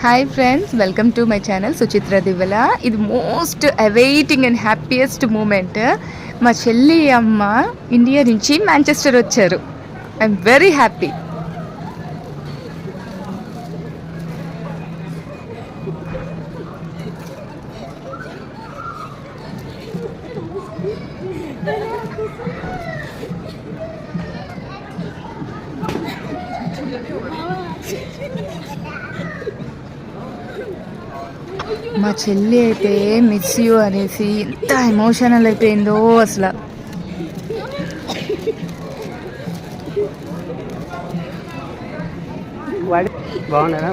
Hi friends, welcome to my channel Suchitra Divvala. ఇది most awaiting and happiest moment. మా చెల్లి అమ్మ ఇండియా నుంచి మాంచెస్టర్ వచ్చారు. I'm very happy. మా చెల్లి అయితే మిస్ యూ అనేసి ఎంత ఎమోషనల్ అయిపోయిందో అసలు. బాగున్నారా?